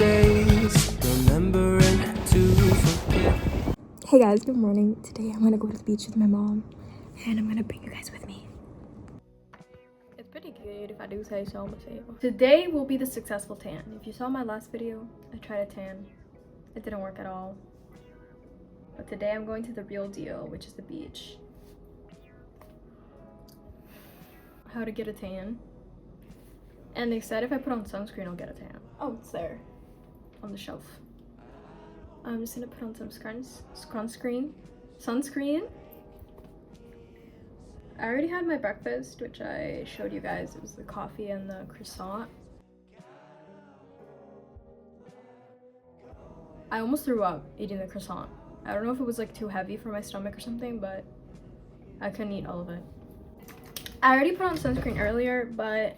days, remembering to forget. Hey guys, good morning. Today I'm gonna go to the beach with my mom and I'm gonna bring you guys with me. It's pretty cute if I do say so myself. Today will be the successful tan. If you saw my last video, I tried a tan. It didn't work at all. But today I'm going to the real deal, which is the beach. How to get a tan. And they said if I put on sunscreen, I'll get a tan. Oh, it's there on the shelf. I'm just gonna put on some sunscreen. I already had my breakfast, which I showed you guys. It was the coffee and the croissant. I almost threw up eating the croissant. I don't know if it was like too heavy for my stomach or something, but I couldn't eat all of it. I already put on sunscreen earlier, but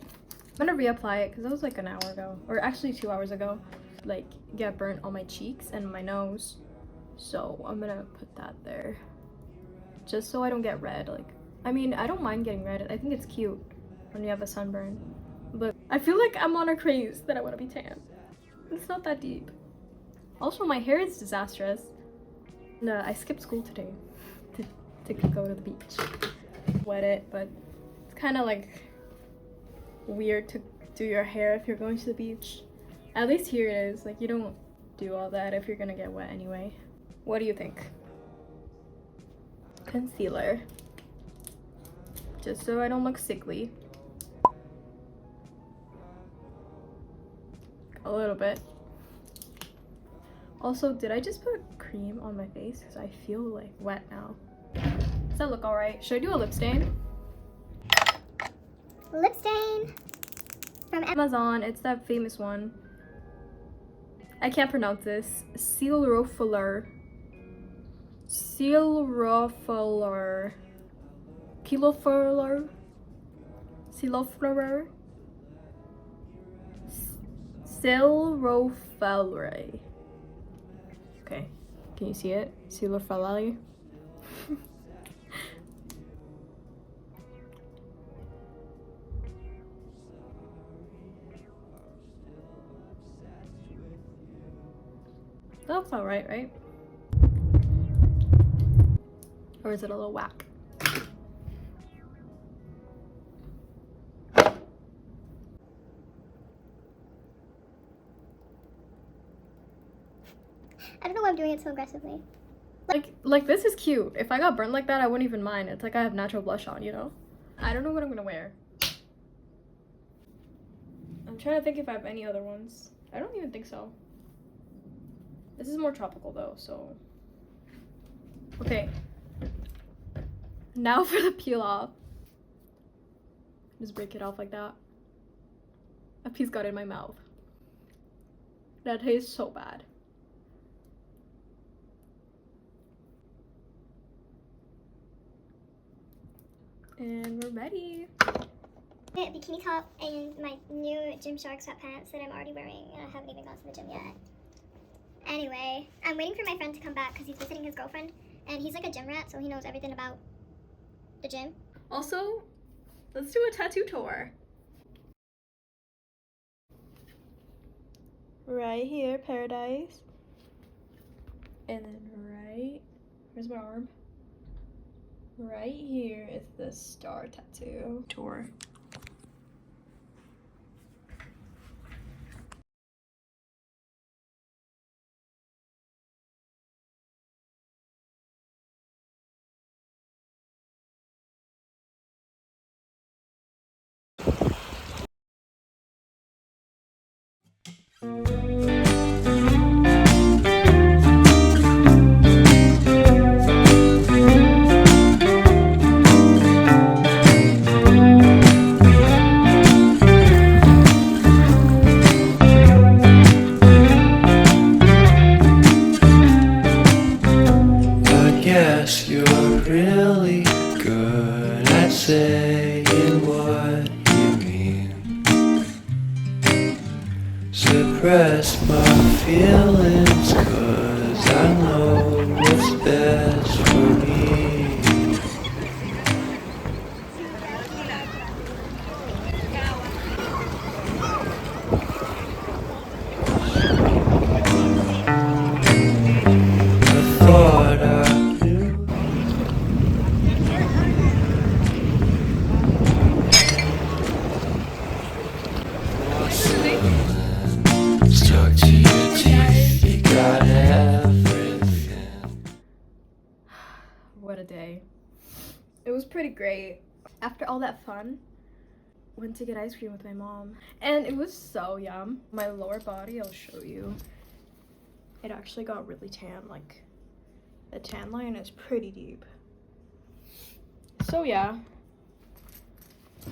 I'm gonna reapply it because that was like an hour ago, or actually 2 hours ago. Like, get burnt on my cheeks and my nose, so I'm gonna put that there just so I don't get red. Like, I mean, I don't mind getting red. I think it's cute when you have a sunburn, but I feel like I'm on a craze that I want to be tan. It's not that deep. Also, my hair is disastrous. No, I skipped school today to go to the beach. Wet it, but it's kind of like weird to do your hair if you're going to the beach. At least here it is. Like, you don't do all that if you're gonna get wet anyway. What do you think? Concealer. Just so I don't look sickly. A little bit. Also, did I just put cream on my face? Because I feel like wet now. Does that look alright? Should I do a lip stain? Lip stain from Amazon. It's that famous one. I can't pronounce this. Silrofiler. Kilofiler. Silrofiler. Okay, can you see it? Silrofiler. That looks alright, right? Or is it a little whack? I don't know why I'm doing it so aggressively. Like this is cute. If I got burnt like that, I wouldn't even mind. It's like I have natural blush on, you know? I don't know what I'm gonna wear. I'm trying to think if I have any other ones. I don't even think so. This is more tropical though, so. Okay. Now for the peel off. Just break it off like that. A piece got in my mouth. That tastes so bad. And we're ready. Bikini top and my new Gymshark sweatpants that I'm already wearing, and I haven't even gone to the gym yet. Anyway, I'm waiting for my friend to come back because he's visiting his girlfriend, and he's like a gym rat, so he knows everything about the gym. Also, let's do a tattoo tour. Right here, paradise. And then where's my arm? Right here is the star tattoo tour. Yes, you're really good at saying what you mean. Suppress my feelings, 'cause I know what's best for me. pretty great. After all that fun, went to get ice cream with my mom, and it was so yum. My lower body, I'll show you. It actually got really tan, like the tan line is pretty deep. So yeah,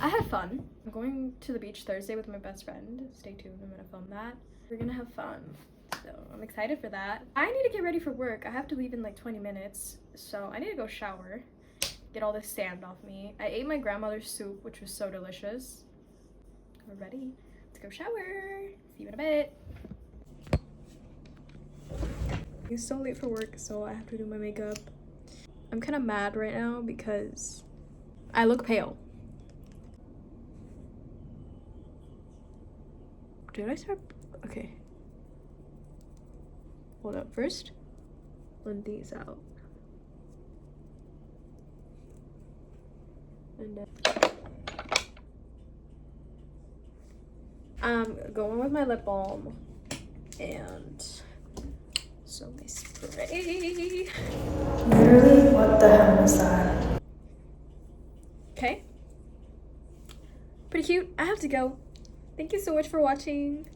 I had fun. I'm going to the beach Thursday with my best friend. Stay tuned, I'm gonna film that. We're gonna have fun, so I'm excited for that. I need to get ready for work. I have to leave in like 20 minutes, so I need to go shower, get all this sand off me. I ate my grandmother's soup, which was so delicious. We're ready to go shower. See you in a bit. It's so late for work, so I have to do my makeup. I'm kind of mad right now because I look pale. Did I start? Okay. Hold up. First, blend these out. And then I'm going with my lip balm and so my spray. Literally, what the hell was that? Okay. Pretty cute. I have to go. Thank you so much for watching.